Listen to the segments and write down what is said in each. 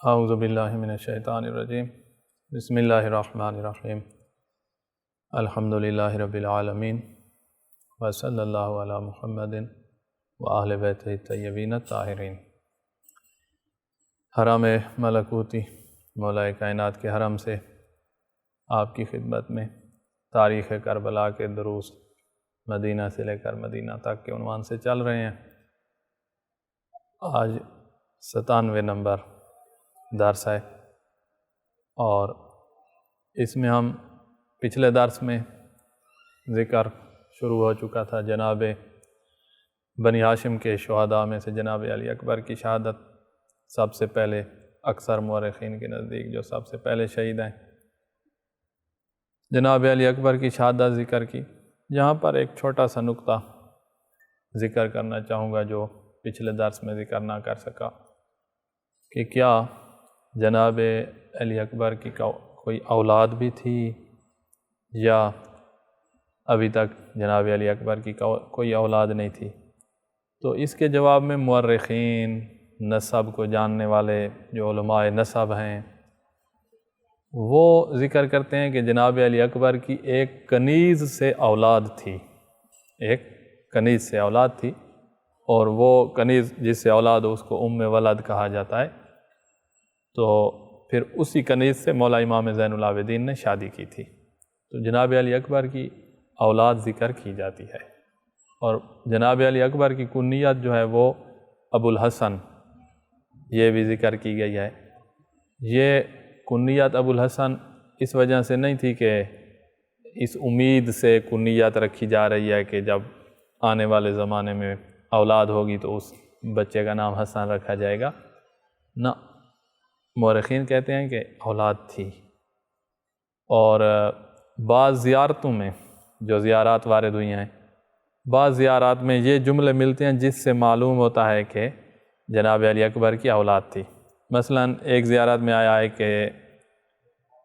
اعوذ باللہ من الشیطان الرجیم بسم اللہ الرحمن الرحیم الحمد للہ رب العالمین وصلی اللہ علی محمد وآل بیتہ الطیبین الطاہرین۔ حرم ملکوتی مولا کائنات کے حرم سے آپ کی خدمت میں تاریخ کربلا کے دروس مدینہ سے لے کر مدینہ تک کے عنوان سے چل رہے ہیں۔ آج 97 نمبر درس ہے اور اس میں ہم پچھلے درس میں ذکر شروع ہو چکا تھا جناب بنی ہاشم کے شہداء میں سے جناب علی اکبر کی شہادت سب سے پہلے اکثر مورخین کے نزدیک جو سب سے پہلے شہید ہیں۔ جناب علی اکبر کی شہادت ذکر کی، جہاں پر ایک چھوٹا سا نقطہ ذکر کرنا چاہوں گا جو پچھلے درس میں ذکر نہ کر سکا کہ کیا جناب علی اکبر کی کوئی اولاد بھی تھی یا ابھی تک جناب علی اکبر کی کوئی اولاد نہیں تھی؟ تو اس کے جواب میں مورخین نسب کو جاننے والے جو علماء نسب ہیں وہ ذکر کرتے ہیں کہ جناب علی اکبر کی ایک کنیز سے اولاد تھی، ایک کنیز سے اولاد تھی، اور وہ کنیز جس سے اولاد ہو اس کو ام ولد کہا جاتا ہے۔ تو پھر اسی کنیز سے مولا امام زین العابدین نے شادی کی تھی، تو جناب علی اکبر کی اولاد ذکر کی جاتی ہے۔ اور جناب علی اکبر کی کنیت جو ہے وہ ابو الحسن یہ بھی ذکر کی گئی ہے۔ یہ کنیت ابو الحسن اس وجہ سے نہیں تھی کہ اس امید سے کنیت رکھی جا رہی ہے کہ جب آنے والے زمانے میں اولاد ہوگی تو اس بچے کا نام حسن رکھا جائے گا، نہ، مورخین کہتے ہیں کہ اولاد تھی۔ اور بعض زیارتوں میں جو زیارات وارد ہوئی ہیں، بعض زیارات میں یہ جملے ملتے ہیں جس سے معلوم ہوتا ہے کہ جناب علی اکبر کی اولاد تھی۔ مثلا ایک زیارت میں آیا ہے کہ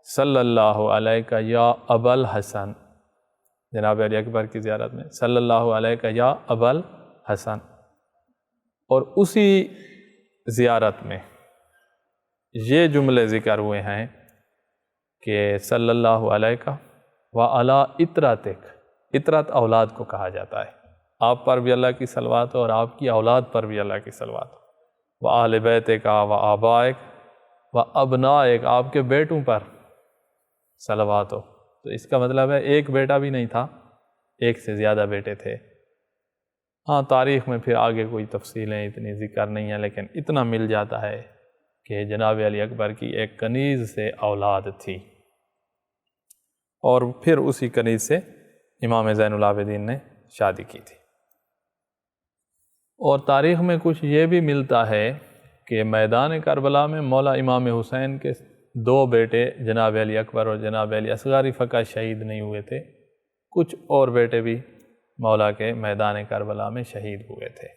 صلی اللہ علیہ یا ابا الحسن، جناب علی اکبر کی زیارت میں صلی اللہ علیہ یا ابا الحسن، اور اسی زیارت میں یہ جملے ذکر ہوئے ہیں کہ صلی اللہ علیہ وعلی اطرتک، اطرت اولاد کو کہا جاتا ہے، آپ پر بھی اللہ کی صلوات ہو اور آپ کی اولاد پر بھی اللہ کی صلوات ہو، وآل بیتک وآبائک وابنائک، آپ کے بیٹوں پر صلوات ہو۔ تو اس کا مطلب ہے ایک بیٹا بھی نہیں تھا، ایک سے زیادہ بیٹے تھے۔ ہاں، تاریخ میں پھر آگے کوئی تفصیلیں اتنی ذکر نہیں ہیں، لیکن اتنا مل جاتا ہے کہ جناب علی اکبر کی ایک کنیز سے اولاد تھی، اور پھر اسی کنیز سے امام زین العابدین نے شادی کی تھی۔ اور تاریخ میں کچھ یہ بھی ملتا ہے کہ میدان کربلا میں مولا امام حسین کے 2 بیٹے جناب علی اکبر اور جناب علی اصغر فقط شہید نہیں ہوئے تھے، کچھ اور بیٹے بھی مولا کے میدان کربلا میں شہید ہوئے تھے۔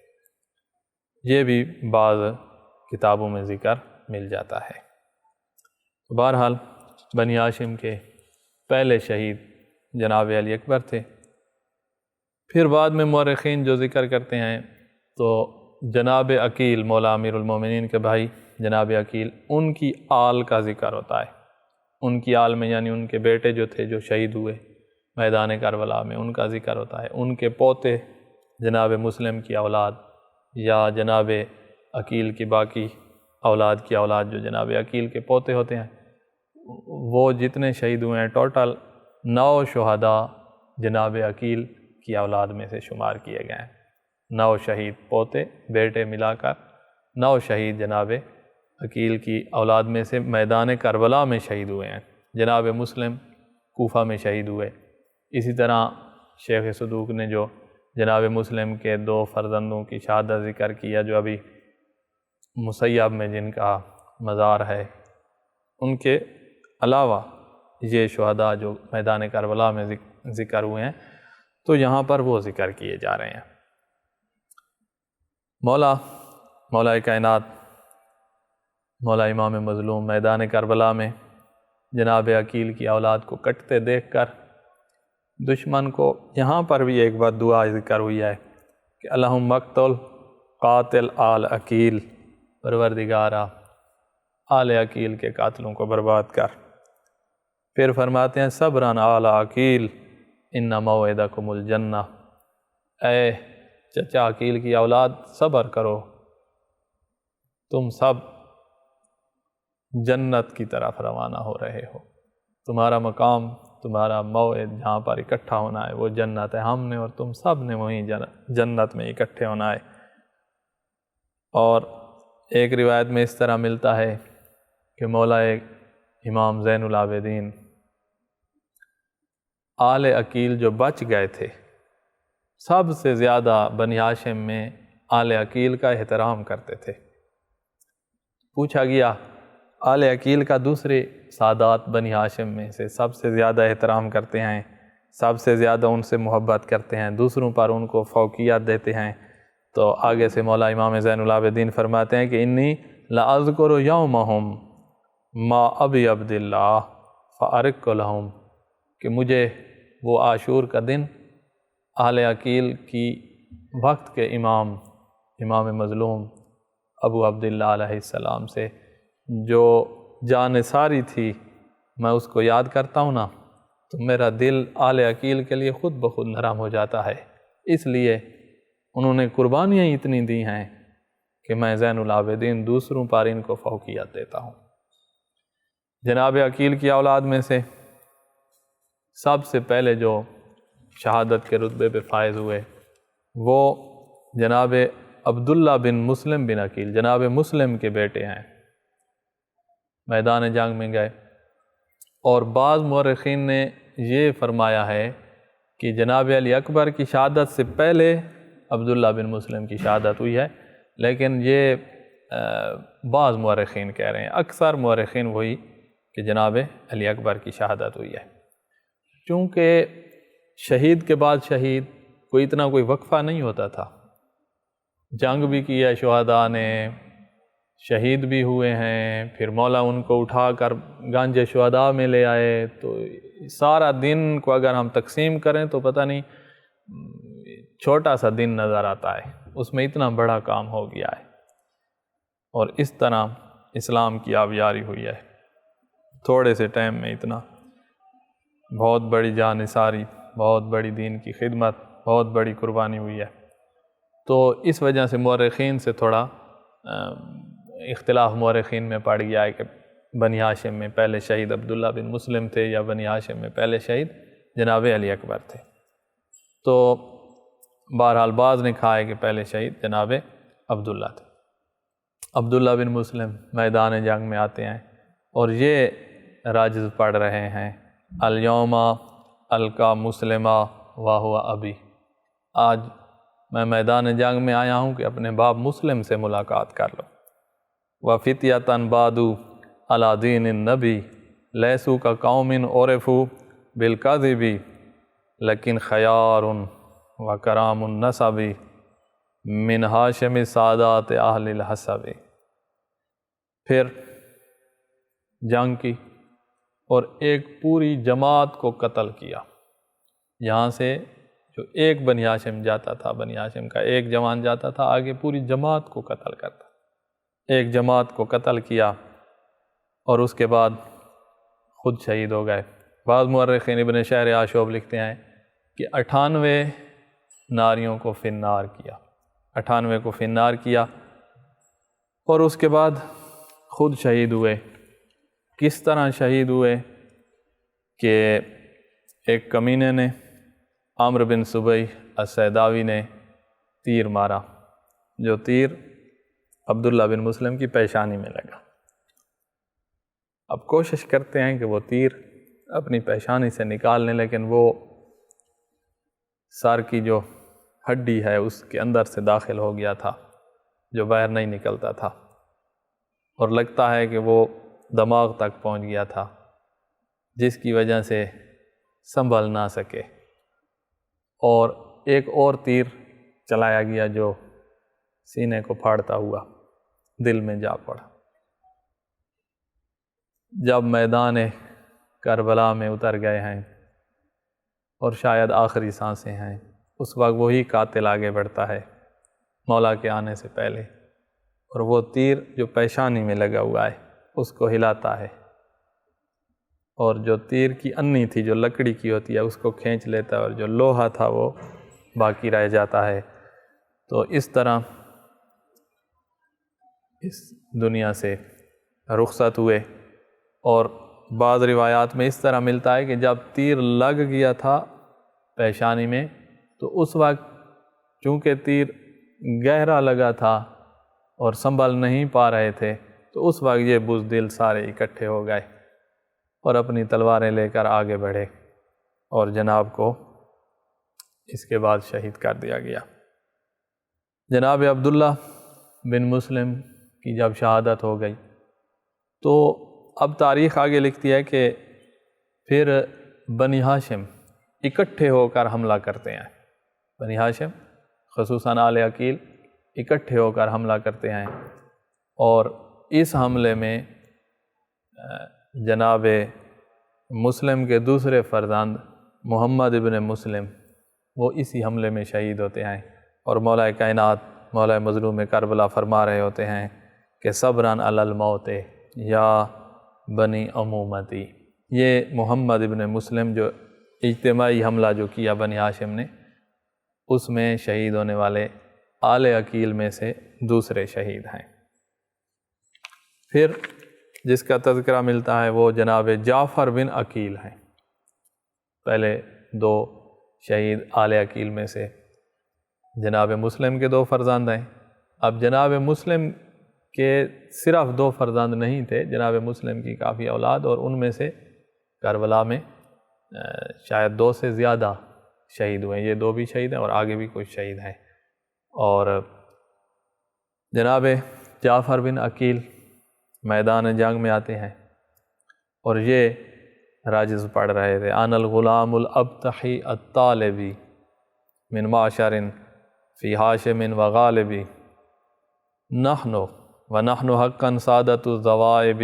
یہ بھی بعض کتابوں میں ذکر مل جاتا ہے۔ بہرحال بنی ہاشم کے پہلے شہید جناب علی اکبر تھے۔ پھر بعد میں مورخین جو ذکر کرتے ہیں تو جناب عقیل مولا امیر المومنین کے بھائی جناب عقیل، ان کی آل کا ذکر ہوتا ہے۔ ان کی آل میں یعنی ان کے بیٹے جو تھے جو شہید ہوئے میدان کربلا میں، ان کا ذکر ہوتا ہے۔ ان کے پوتے جناب مسلم کی اولاد یا جناب عقیل کی باقی اولاد کی اولاد جو جناب عقیل کے پوتے ہوتے ہیں، وہ جتنے شہید ہوئے ہیں ٹوٹل 9 شہداء جناب عقیل کی اولاد میں سے شمار کیے گئے ہیں۔ 9 شہید پوتے بیٹے ملا کر 9 شہید جناب عقیل کی اولاد میں سے میدان کربلا میں شہید ہوئے ہیں۔ جناب مسلم کوفہ میں شہید ہوئے۔ اسی طرح شیخ صدوق نے جو جناب مسلم کے 2 فرزندوں کی شہادت ذکر کیا جو ابھی مسیب میں جن کا مزار ہے، ان کے علاوہ یہ شہداء جو میدان کربلا میں ذکر ہوئے ہیں تو یہاں پر وہ ذکر کیے جا رہے ہیں۔ مولا کائنات مولا امام مظلوم میدان کربلا میں جناب عقیل کی اولاد کو کٹتے دیکھ کر دشمن کو یہاں پر بھی ایک بات دعا ذکر ہوئی ہے کہ اللہم اقتل قاتل آل عقیل، پروردگارا آل عقیل کے قاتلوں کو برباد کر۔ پھر فرماتے ہیں صبرن آل عقیل ان موعدکم الجنہ، اے چچا عقیل کی اولاد صبر کرو، تم سب جنت کی طرف روانہ ہو رہے ہو، تمہارا مقام، تمہارا موعد جہاں پر اکٹھا ہونا ہے وہ جنت ہے، ہم نے اور تم سب نے وہیں جنت میں اکٹھے ہونا ہے۔ اور ایک روایت میں اس طرح ملتا ہے کہ مولا امام زین العابدین آل عقیل جو بچ گئے تھے، سب سے زیادہ بنی ہاشم میں آل عقیل کا احترام کرتے تھے۔ پوچھا گیا آل عقیل کا دوسرے سادات بنی ہاشم میں سے سب سے زیادہ احترام کرتے ہیں، سب سے زیادہ ان سے محبت کرتے ہیں، دوسروں پر ان کو فوقیت دیتے ہیں، تو آگے سے مولا امام زین العابدین فرماتے ہیں کہ انی لأذکر یومہم ما ابی عبداللہ فارق لہم، کہ مجھے وہ عاشور کا دن اہل عقیل کی وقت کے امام مظلوم ابو عبداللہ علیہ السلام سے جو جان ساری تھی، میں اس کو یاد کرتا ہوں نا تو میرا دل اہل عقیل کے لیے خود بخود نرم ہو جاتا ہے، اس لیے انہوں نے قربانیاں اتنی دی ہیں کہ میں زین العابدین دوسروں پر ان کو فوقیت دیتا ہوں۔ جناب عقیل کی اولاد میں سے سب سے پہلے جو شہادت کے رتبے پہ فائز ہوئے وہ جناب عبداللہ بن مسلم بن عقیل، جناب مسلم کے بیٹے ہیں، میدان جنگ میں گئے، اور بعض مورخین نے یہ فرمایا ہے کہ جناب علی اکبر کی شہادت سے پہلے عبداللہ بن مسلم کی شہادت ہوئی ہے، لیکن یہ بعض مورخین کہہ رہے ہیں، اکثر مورخین وہی کہ جناب علی اکبر کی شہادت ہوئی ہے، چونکہ شہید کے بعد شہید کوئی وقفہ نہیں ہوتا تھا، جنگ بھی کی ہے شہداء نے، شہید بھی ہوئے ہیں، پھر مولا ان کو اٹھا کر گنج شہداء میں لے آئے، تو سارا دن کو اگر ہم تقسیم کریں تو پتہ نہیں چھوٹا سا دن نظر آتا ہے، اس میں اتنا بڑا کام ہو گیا ہے، اور اس طرح اسلام کی آبیاری ہوئی ہے، تھوڑے سے ٹائم میں اتنا بہت بڑی جانثاری، بہت بڑی دین کی خدمت، بہت بڑی قربانی ہوئی ہے۔ تو اس وجہ سے مورخین سے تھوڑا اختلاف مورخین میں پڑ گیا ہے کہ بنی ہاشم میں پہلے شہید عبداللہ بن مسلم تھے یا بنی ہاشم میں پہلے شہید جناب علی اکبر تھے، تو بہرحال بعض نے کہا ہے کہ پہلے شہید جناب عبداللہ تھے۔ عبداللہ بن مسلم میدان جنگ میں آتے ہیں اور یہ راجز پڑھ رہے ہیں الیوم القا مسلمہ واہو ابی، آج میں میدان جنگ میں آیا ہوں کہ اپنے باپ مسلم سے ملاقات کر لو۔ وفتیۃ بادو علی دین النبی لیسو کا قوم عرفوا بالکذب لیکن خیار و کرام النسب من ہاشم سادات اہل الحسب۔ پھر جنگ کی اور ایک پوری جماعت کو قتل کیا، یہاں سے جو ایک بنی ہاشم جاتا تھا، بنی ہاشم کا ایک جوان جاتا تھا، آگے پوری جماعت کو قتل کرتا، ایک جماعت کو قتل کیا اور اس کے بعد خود شہید ہو گئے۔ بعض مورخین ابن شہر آشوب لکھتے ہیں کہ 98 ناریوں کو فی النار کیا، 98 کو فی النار کیا، اور اس کے بعد خود شہید ہوئے۔ کس طرح شہید ہوئے کہ ایک کمینے نے، عمرو بن سبی السیداوی نے تیر مارا، جو تیر عبداللہ بن مسلم کی پیشانی میں لگا۔ اب کوشش کرتے ہیں کہ وہ تیر اپنی پیشانی سے نکال لیں، لیکن وہ سر کی جو ہڈی ہے اس کے اندر سے داخل ہو گیا تھا، جو باہر نہیں نکلتا تھا، اور لگتا ہے کہ وہ دماغ تک پہنچ گیا تھا، جس کی وجہ سے سنبھل نہ سکے، اور ایک اور تیر چلایا گیا جو سینے کو پھاڑتا ہوا دل میں جا پڑا۔ جب میدان کربلا میں اتر گئے ہیں اور شاید آخری سانسیں ہیں، اس وقت وہی قاتل آگے بڑھتا ہے مولا کے آنے سے پہلے، اور وہ تیر جو پیشانی میں لگا ہوا ہے اس کو ہلاتا ہے، اور جو تیر کی انی تھی جو لکڑی کی ہوتی ہے اس کو کھینچ لیتا ہے، اور جو لوہا تھا وہ باقی رہ جاتا ہے۔ تو اس طرح اس دنیا سے رخصت ہوئے، اور بعض روایات میں اس طرح ملتا ہے کہ جب تیر لگ گیا تھا پیشانی میں تو اس وقت چونکہ تیر گہرا لگا تھا اور سنبھل نہیں پا رہے تھے، تو اس وقت یہ بزدل سارے اکٹھے ہو گئے اور اپنی تلواریں لے کر آگے بڑھے، اور جناب کو اس کے بعد شہید کر دیا گیا۔ جناب عبداللہ بن مسلم کی جب شہادت ہو گئی تو اب تاریخ آگے لکھتی ہے کہ پھر بنی ہاشم اکٹھے ہو کر حملہ کرتے ہیں۔ بنی ہاشم خصوصاً آل عقیل اکٹھے ہو کر حملہ کرتے ہیں، اور اس حملے میں جناب مسلم کے دوسرے فرزند محمد ابن مسلم وہ اسی حملے میں شہید ہوتے ہیں، اور مولا کائنات مولا مظلوم کربلا فرما رہے ہوتے ہیں کہ صبراً علی الموت یا بنی امومتی۔ یہ محمد ابن مسلم جو اجتماعی حملہ جو کیا بنی ہاشم نے، اس میں شہید ہونے والے آل عقیل میں سے دوسرے شہید ہیں۔ پھر جس کا تذکرہ ملتا ہے وہ جناب جعفر بن عقیل ہیں۔ پہلے دو شہید آل عقیل میں سے جناب مسلم کے دو فرزند ہیں۔ اب جناب مسلم کے صرف دو فرزند نہیں تھے، جناب مسلم کی کافی اولاد، اور ان میں سے کربلا میں شاید 2 سے زیادہ شہید ہوئے، یہ 2 بھی شہید ہیں اور آگے بھی کچھ شہید ہیں۔ اور جناب جعفر بن عقیل میدان جنگ میں آتے ہیں اور یہ راجز پڑھ رہے تھے، آن الغلام الابتحی الطالبی من معشر فی ہاشم و غالبی نحن ونحن حقا سادت الزوائب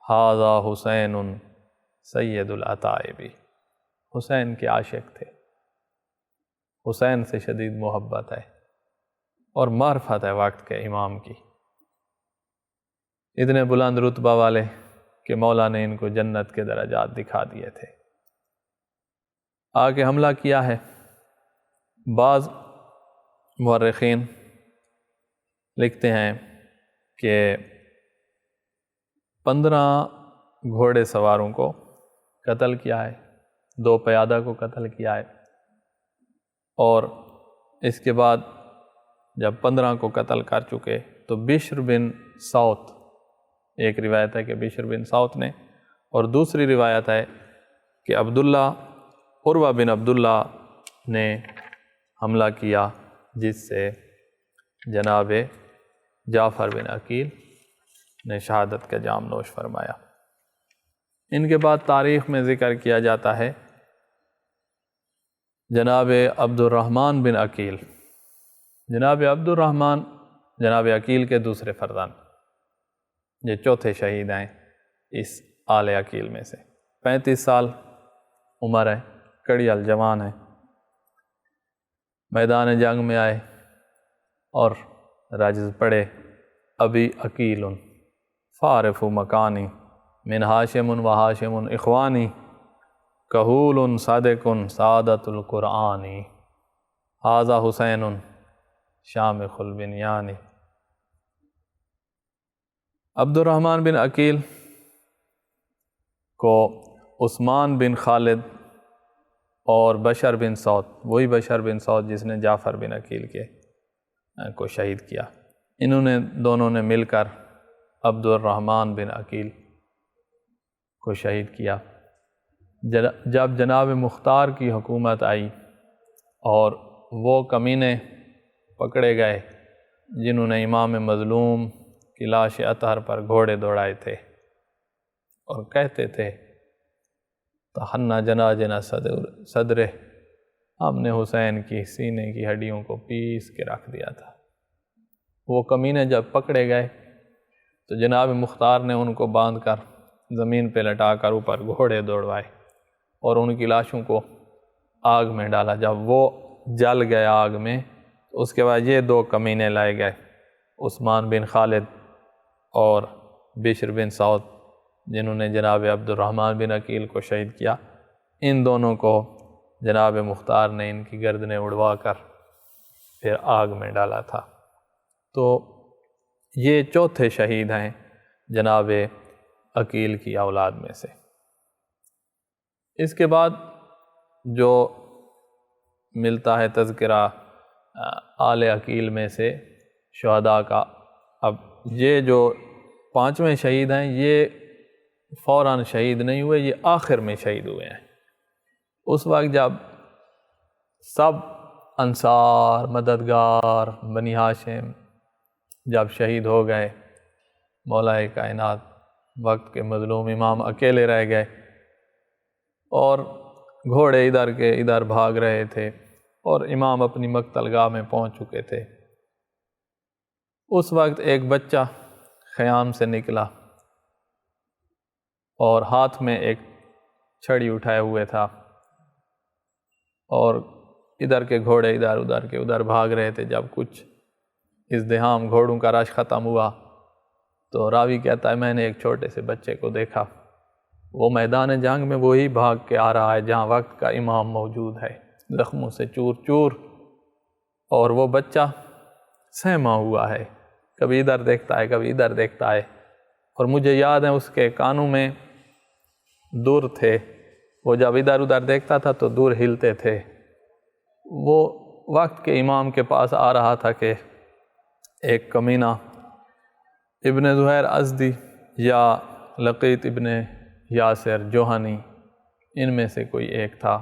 ھذا حسین سید العتائب۔ حسین کے عاشق تھے، حسین سے شدید محبت ہے اور معرفت ہے وقت کے امام کی، اتنے بلند رتبہ والے کہ مولا نے ان کو جنت کے درجات دکھا دیے تھے۔ آگے حملہ کیا ہے۔ بعض مورخین لکھتے ہیں کہ 15 گھوڑے سواروں کو قتل کیا ہے، 2 پیادہ کو قتل کیا ہے، اور اس کے بعد جب 15 کو قتل کر چکے تو بشر بن سوت، ایک روایت ہے کہ بشر بن سوت نے، اور دوسری روایت ہے کہ عروہ بن عبداللہ نے حملہ کیا، جس سے جناب جعفر بن عقیل نے شہادت کا جام نوش فرمایا۔ ان کے بعد تاریخ میں ذکر کیا جاتا ہے جناب عبد الرحمن بن عقیل۔ جناب عبد الرحمن جناب عقیل کے دوسرے فرزند، یہ چوتھے شہید ہیں اس آل عقیل میں سے۔ 35 سال عمر ہے، کڑی الجوان ہے، میدان جنگ میں آئے اور راجز پڑے ابی عقیل فارف مکانی من ہاشم و ہاشم اخوانی کہول صادق سعادت القرآنی ھذا حسین شامخ البنیانی۔ عبد الرحمن بن عقیل کو عثمان بن خالد اور بشر بن سعد، وہی بشر بن سعد جس نے جعفر بن عقیل کو شہید کیا، دونوں نے مل کر عبد الرحمن بن عقیل کو شہید کیا۔ جب جناب مختار کی حکومت آئی اور وہ کمینے پکڑے گئے جنہوں نے امام مظلوم کی لاش اطہر پر گھوڑے دوڑائے تھے اور کہتے تھے تہنا جناجنا صدرے، ہم نے حسین کی سینے کی ہڈیوں کو پیس کے رکھ دیا تھا، وہ کمینے جب پکڑے گئے تو جناب مختار نے ان کو باندھ کر زمین پہ لٹا کر اوپر گھوڑے دوڑوائے اور ان کی لاشوں کو آگ میں ڈالا۔ جب وہ جل گئے آگ میں تو اس کے بعد یہ 2 کمینے لائے گئے، عثمان بن خالد اور بشر بن سعود جنہوں نے جناب عبد الرحمن بن عقیل کو شہید کیا، ان دونوں کو جناب مختار نے ان کی گردنیں اڑوا کر پھر آگ میں ڈالا تھا۔ تو یہ چوتھے شہید ہیں جناب عقیل کی اولاد میں سے۔ اس کے بعد جو ملتا ہے تذکرہ آل عقیل میں سے شہداء کا، اب یہ جو پانچویں شہید ہیں یہ فوراً شہید نہیں ہوئے، یہ آخر میں شہید ہوئے ہیں۔ اس وقت جب سب انصار، مددگار، بنی ہاشم جب شہید ہو گئے، مولا کائنات وقت کے مظلوم امام اکیلے رہ گئے اور گھوڑے ادھر کے ادھر بھاگ رہے تھے اور امام اپنی مقتل گاہ میں پہنچ چکے تھے۔ اس وقت ایک بچہ خیام سے نکلا اور ہاتھ میں ایک چھڑی اٹھائے ہوئے تھا، اور ادھر کے گھوڑے ادھر کے ادھر بھاگ رہے تھے۔ جب کچھ ازدحام، گھوڑوں کا رش ختم ہوا تو راوی کہتا ہے میں نے ایک چھوٹے سے بچے کو دیکھا، وہ میدان جنگ میں وہی بھاگ کے آ رہا ہے جہاں وقت کا امام موجود ہے، زخموں سے چور چور، اور وہ بچہ سہما ہوا ہے، کبھی ادھر دیکھتا ہے کبھی ادھر دیکھتا ہے، اور مجھے یاد ہے اس کے کانوں میں دور تھے، وہ جب ادھر ادھر دیکھتا تھا تو دور ہلتے تھے۔ وہ وقت کے امام کے پاس آ رہا تھا کہ ایک کمینہ ابن زہیر ازدی یا لقیط ابن یاسر جوہنی، ان میں سے کوئی ایک تھا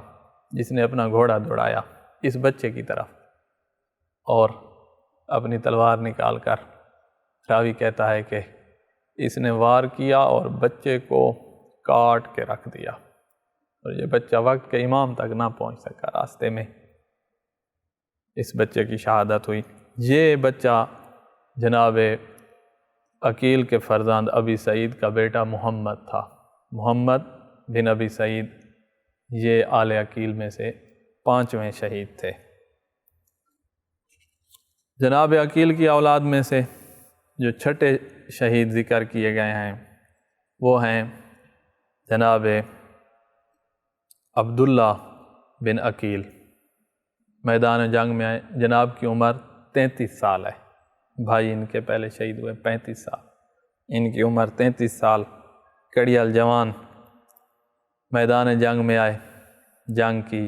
جس نے اپنا گھوڑا دوڑایا اس بچے کی طرف اور اپنی تلوار نکال کر، راوی کہتا ہے کہ اس نے وار کیا اور بچے کو کاٹ کے رکھ دیا، اور یہ بچہ وقت کے امام تک نہ پہنچ سکا، راستے میں اس بچے کی شہادت ہوئی۔ یہ بچہ جناب عقیل کے فرزند ابی سعید کا بیٹا محمد تھا، محمد بن ابی سعید، یہ آل عقیل میں سے پانچویں شہید تھے۔ جناب عقیل کی اولاد میں سے جو چھٹے شہید ذکر کیے گئے ہیں وہ ہیں جناب عبداللہ بن عقیل۔ میدان جنگ میں آئے، جناب کی عمر 33 سال ہے، بھائی ان کے پہلے شہید ہوئے 35 سال، ان کی عمر 33 سال، کڑیال جوان، میدان جنگ میں آئے، جنگ کی۔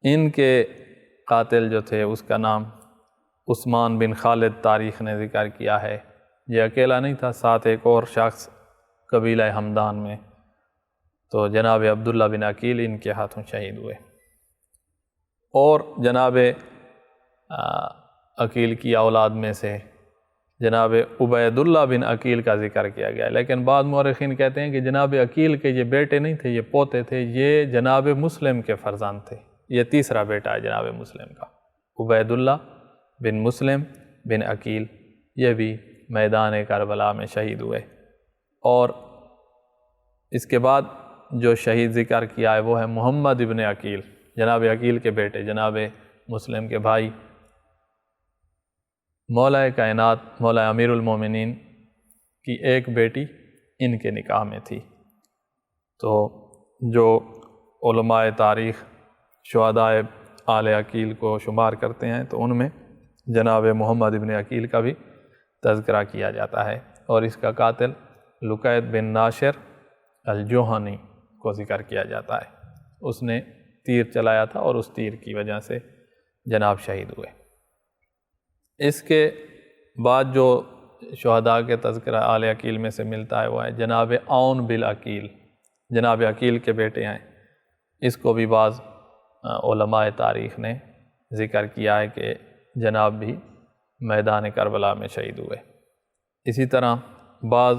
ان کے قاتل جو تھے اس کا نام عثمان بن خالد تاریخ نے ذکر کیا ہے، یہ اکیلا نہیں تھا، ساتھ ایک اور شخص قبیلہ ہمدان میں، تو جناب عبداللہ بن عقیل ان کے ہاتھوں شہید ہوئے۔ اور جناب عقیل کی اولاد میں سے جناب عبید اللہ بن عقیل کا ذکر کیا گیا، لیکن بعض مورخین کہتے ہیں کہ جناب عقیل کے یہ بیٹے نہیں تھے، یہ پوتے تھے، یہ جناب مسلم کے فرزند تھے، یہ تیسرا بیٹا ہے جناب مسلم کا، عبید اللہ بن مسلم بن عقیل، یہ بھی میدان کربلا میں شہید ہوئے۔ اور اس کے بعد جو شہید ذکر کیا ہے وہ ہے محمد ابن عقیل، جناب عقیل کے بیٹے، جناب مسلم کے بھائی، مولا کائنات مولا امیر المومنین کی ایک بیٹی ان کے نکاح میں تھی۔ تو جو علماء تاریخ شہداء آل عقیل کو شمار کرتے ہیں تو ان میں جناب محمد ابن عقیل کا بھی تذکرہ کیا جاتا ہے، اور اس کا قاتل لقیط بن ناشر الجوہنی کو ذکر کیا جاتا ہے، اس نے تیر چلایا تھا اور اس تیر کی وجہ سے جناب شہید ہوئے۔ اس کے بعد جو شہداء کے تذکرہ آل عقیل میں سے ملتا ہے وہ ہے جناب عون بالعقیل، جناب عقیل کے بیٹے ہیں، اس کو بھی بعض علماء تاریخ نے ذکر کیا ہے کہ جناب بھی میدان کربلا میں شہید ہوئے۔ اسی طرح بعض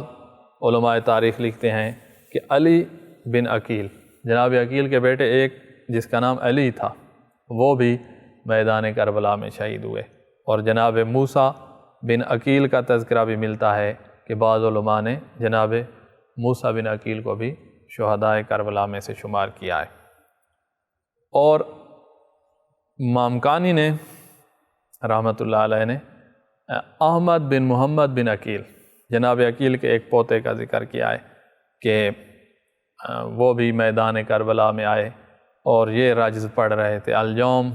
علماء تاریخ لکھتے ہیں کہ علی بن عقیل، جناب عقیل کے بیٹے ایک جس کا نام علی تھا، وہ بھی میدان کربلا میں شہید ہوئے۔ اور جناب موسیٰ بن عقیل کا تذکرہ بھی ملتا ہے کہ بعض علماء نے جناب موسیٰ بن عقیل کو بھی شہداء کربلا میں سے شمار کیا ہے۔ اور مامکانی نے رحمۃ اللہ علیہ نے احمد بن محمد بن عقیل، جناب عقیل کے ایک پوتے کا ذکر کیا ہے کہ وہ بھی میدان کربلا میں آئے اور یہ راجز پڑھ رہے تھے، الیوم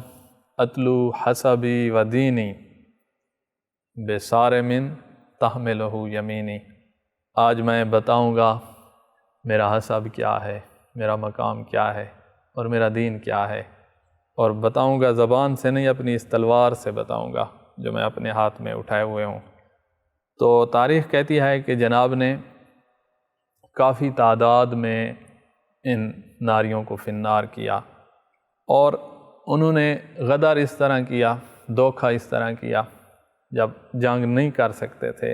اتلو حسبی و دینی بسارم تحملہ یمینی، آج میں بتاؤں گا میرا حسب کیا ہے، میرا مقام کیا ہے اور میرا دین کیا ہے، اور بتاؤں گا زبان سے نہیں، اپنی اس تلوار سے بتاؤں گا جو میں اپنے ہاتھ میں اٹھائے ہوئے ہوں۔ تو تاریخ کہتی ہے کہ جناب نے کافی تعداد میں ان ناریوں کو فنار کیا، اور انہوں نے غدر اس طرح کیا، دھوکہ اس طرح کیا، جب جنگ نہیں کر سکتے تھے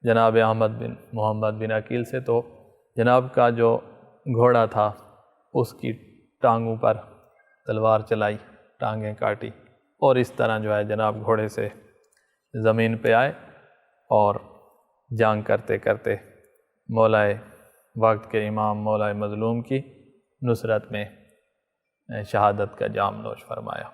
جناب احمد بن محمد بن عقیل سے، تو جناب کا جو گھوڑا تھا اس کی ٹانگوں پر تلوار چلائی، ٹانگیں کاٹی، اور اس طرح جو ہے جناب گھوڑے سے زمین پہ آئے اور جنگ کرتے کرتے مولائے وقت کے امام مولائے مظلوم کی نصرت میں شہادت کا جام نوش فرمایا۔